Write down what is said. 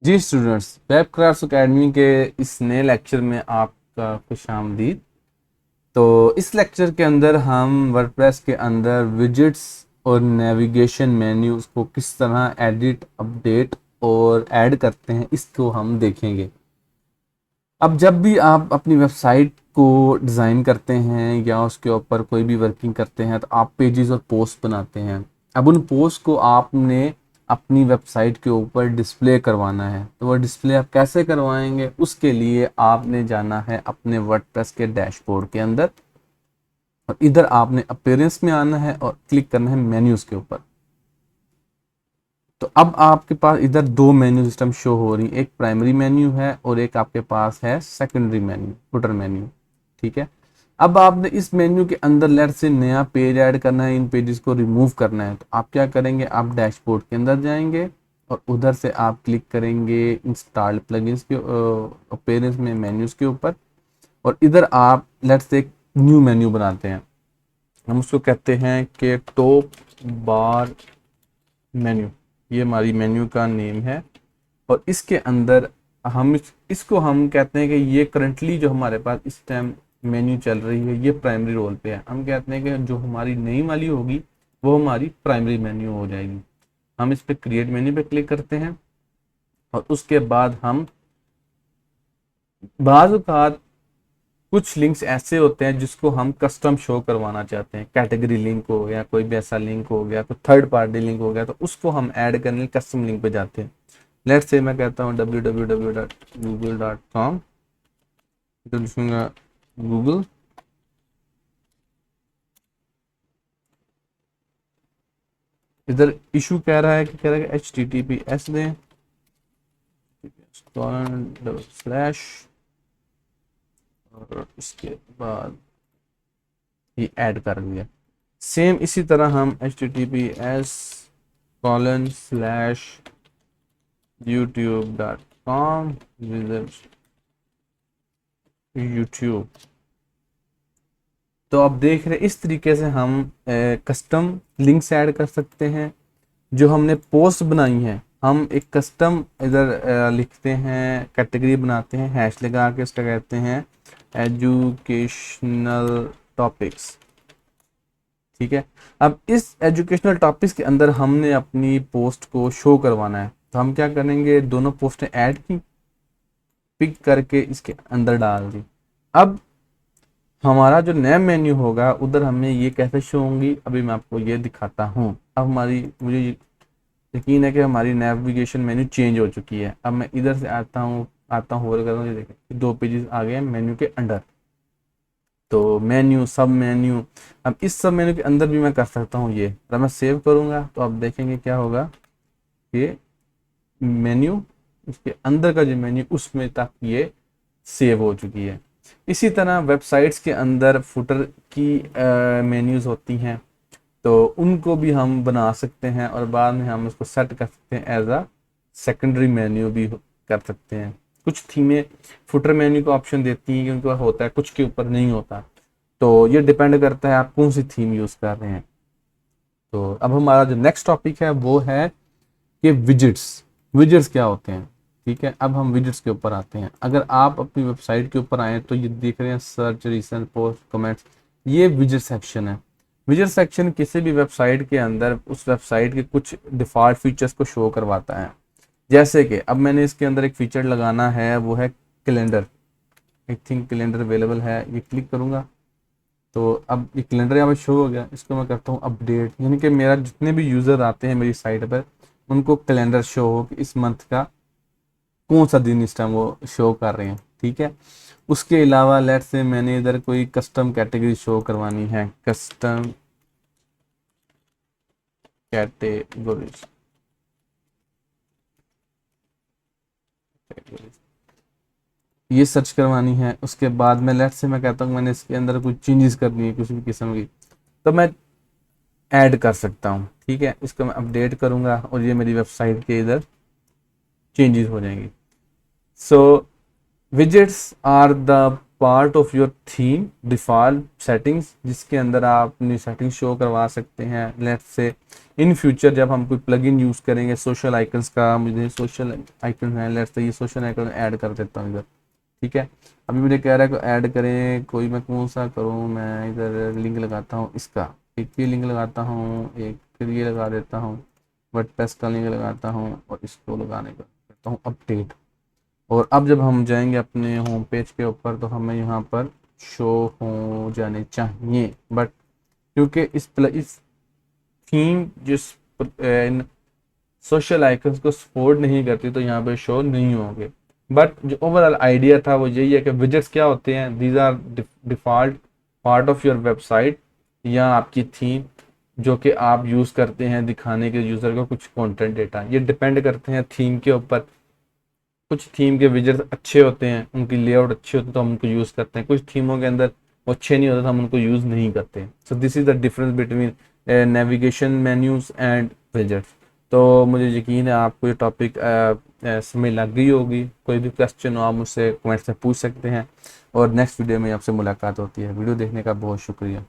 जी students, web crafts academy के इस नए लेक्चर में आपका खुशामदीद। तो इस लेक्चर के अंदर हम वर्डप्रेस के अंदर विजेट्स और नेविगेशन मेन्यूज को किस तरह एडिट, अपडेट और ऐड करते हैं, इसको हम देखेंगे। अब जब भी आप अपनी वेबसाइट को डिज़ाइन करते हैं या उसके ऊपर कोई भी वर्किंग करते हैं तो आप पेजेस और पोस्ट बनाते हैं। अब उन पोस्ट को आपने अपनी वेबसाइट के ऊपर डिस्प्ले करवाना है, तो वो डिस्प्ले आप कैसे करवाएंगे, उसके लिए आपने जाना है अपने वर्डप्रेस के डैशबोर्ड के अंदर और इधर आपने अपीयरेंस में आना है और क्लिक करना है मेन्यूज के ऊपर। तो अब आपके पास इधर दो मेन्यू सिस्टम शो हो रही है, एक प्राइमरी मेन्यू है और एक आपके पास है सेकेंडरी मेन्यू, फुटर मेन्यू। ठीक है। अब आपने इस मेन्यू के अंदर लेट से नया पेज ऐड करना है, इन पेजेस को रिमूव करना है, तो आप क्या करेंगे, आप डैशबोर्ड के अंदर जाएंगे और उधर से आप क्लिक करेंगे इंस्टॉल्ड प्लगइन्स के अपीयरेंस में मेन्यूज के ऊपर और इधर आप लेट से एक न्यू मेन्यू बनाते हैं। हम उसको कहते हैं कि टॉप बार मेन्यू, ये हमारी मेन्यू का नेम है। और इसके अंदर हम इसको हम कहते हैं कि ये करंटली जो हमारे पास इस टाइम मेन्यू चल रही है ये प्राइमरी रोल पे है। हम कहते हैं कि जो हमारी नई वाली होगी वो हमारी प्राइमरी मेन्यू हो जाएगी। हम इस पे क्रिएट मेन्यू पे क्लिक करते हैं और उसके बाद हम बाज़ औक़ात कुछ लिंक्स ऐसे होते हैं जिसको हम कस्टम शो करवाना चाहते हैं, कैटेगरी लिंक हो गया, कोई भी ऐसा लिंक हो गया, कोई थर्ड पार्टी लिंक हो गया, तो उसको हम ऐड करने कस्टम लिंक पे जाते हैं। लेट्स से मैं कहता हूँ www.google.com, इधर लिखूंगा गूगल। इधर इशू कह रहा है कि HTTPS दें स्लैश और इसके बाद ये ऐड कर दिया। सेम इसी तरह हम HTTPS colon slash youtube.com visit YouTube. तो आप देख रहे हैं इस तरीके से हम कस्टम लिंक्स ऐड कर सकते हैं। जो हमने पोस्ट बनाई है हम एक कस्टम इधर लिखते हैं, कैटेगरी बनाते हैं, हैश लगा के इसका कहते हैं एजुकेशनल टॉपिक्स। ठीक है। अब इस एजुकेशनल टॉपिक्स के अंदर हमने अपनी पोस्ट को शो करवाना है, तो हम क्या करेंगे, दोनों पोस्टें ऐड की, पिक करके इसके अंदर डाल दी। अब हमारा जो नया मेन्यू होगा उधर हमें ये कैसे शो होंगी, अभी मैं आपको ये दिखाता हूँ। अब हमारी, मुझे यकीन है कि हमारी नेविगेशन मेन्यू चेंज हो चुकी है। अब मैं इधर से आता हूँ होल्ड कर रहा हूँ, ये देखें 2 पेजेस आ गए हैं मेन्यू के अंडर। तो मेन्यू, सब मेन्यू, अब इस सब मेन्यू के अंदर भी मैं कर सकता हूँ ये। अगर मैं सेव करूँगा तो आप देखेंगे क्या होगा, ये मेन्यू, इसके अंदर का जो मेन्यू उसमें तक ये सेव हो चुकी है। इसी तरह वेबसाइट्स के अंदर फुटर की मेन्यूज होती हैं, तो उनको भी हम बना सकते हैं और बाद में हम उसको सेट कर सकते हैं एज अ सेकेंडरी मेन्यू भी कर सकते हैं। कुछ थीमें फुटर मेन्यू का ऑप्शन देती हैं कि उनके पास होता है, कुछ के ऊपर नहीं होता। तो ये डिपेंड करता है आप कौन सी थीम यूज़ कर रहे हैं। तो अब हमारा जो नेक्स्ट टॉपिक है वो है कि विजिट्स। विजिट्स क्या होते हैं। ठीक है, अब हम विजिट्स के ऊपर आते हैं। अगर आप अपनी वेबसाइट के ऊपर आए तो ये देख रहे हैं सर्च, रिसेंट, पोस्ट, कमेंट्स, ये विजिट सेक्शन है। विजिट सेक्शन किसी भी वेबसाइट के अंदर उस वेबसाइट के कुछ डिफ़ॉल्ट फीचर्स को शो करवाता है। जैसे कि अब मैंने इसके अंदर एक फीचर लगाना है, वो है calendar. I think calendar available है, ये क्लिक करूँगा तो अब ये कैलेंडर यहाँ पे शो हो गया। इसको मैं करता हूँ अपडेट, यानी कि मेरा जितने भी यूज़र आते हैं मेरी साइट पर उनको कैलेंडर शो हो कि इस मंथ का कौन सा दिन इस टाइम वो शो कर रहे हैं। ठीक है। उसके अलावा लेट्स से मैंने इधर कोई कस्टम कैटेगरी शो करवानी है, कस्टम कैटेगरीज, ये सर्च करवानी है। उसके बाद में लेट्स से मैं कहता हूँ मैंने इसके अंदर कुछ चेंजेस करनी है किसी भी किस्म की, तो मैं ऐड कर सकता हूँ। ठीक है, इसको मैं अपडेट करूँगा और ये मेरी वेबसाइट के इधर चेंजेस हो जाएंगी। सो widgets are the part of your theme default settings, जिसके अंदर आप अपनी सेटिंग शो करवा सकते हैं। लेट्स से इन फ्यूचर जब हम कोई प्लगइन यूज़ करेंगे सोशल आइकन्स का, मुझे सोशल आइकन है, लेट्स से ये सोशल आइकन ऐड कर देता हूँ इधर, ठीक है। अभी मुझे कह रहा है कि ऐड करें, कोई मैं कौन सा करूँ, मैं इधर लिंक लगाता हूँ इसका, एक ये लिंक लगाता हूँ, एक फिर ये लगा देता हूँ, वर्डप्रेस का लिंक लगाता हूँ और इसको लगाने का करता हूँ अपडेट। और अब जब हम जाएंगे अपने होम पेज के ऊपर तो हमें यहाँ पर शो हो जाने चाहिए, बट क्योंकि इस थीम जिस इन सोशल आइकन्स को सपोर्ट नहीं करती तो यहाँ पे शो नहीं होंगे। बट जो ओवरऑल आइडिया था वो यही है कि विजेट्स क्या होते हैं, these are default part of your website या आपकी थीम जो कि आप यूज़ करते हैं दिखाने के यूज़र को कुछ कंटेंट डेटा। ये डिपेंड करते हैं थीम के ऊपर। कुछ थीम के विजेट्स अच्छे होते हैं, उनकी लेआउट अच्छी होती है तो हम उनको यूज़ करते हैं, कुछ थीमों के अंदर वो अच्छे नहीं होते तो हम उनको यूज़ नहीं करते। So this is the difference between navigation menus and widgets. तो मुझे यकीन है आपको ये टॉपिक समझ लग गई होगी। कोई भी क्वेश्चन हो आप मुझसे कमेंट से पूछ सकते हैं और नेक्स्ट वीडियो में आपसे मुलाकात होती है। वीडियो देखने का बहुत शुक्रिया।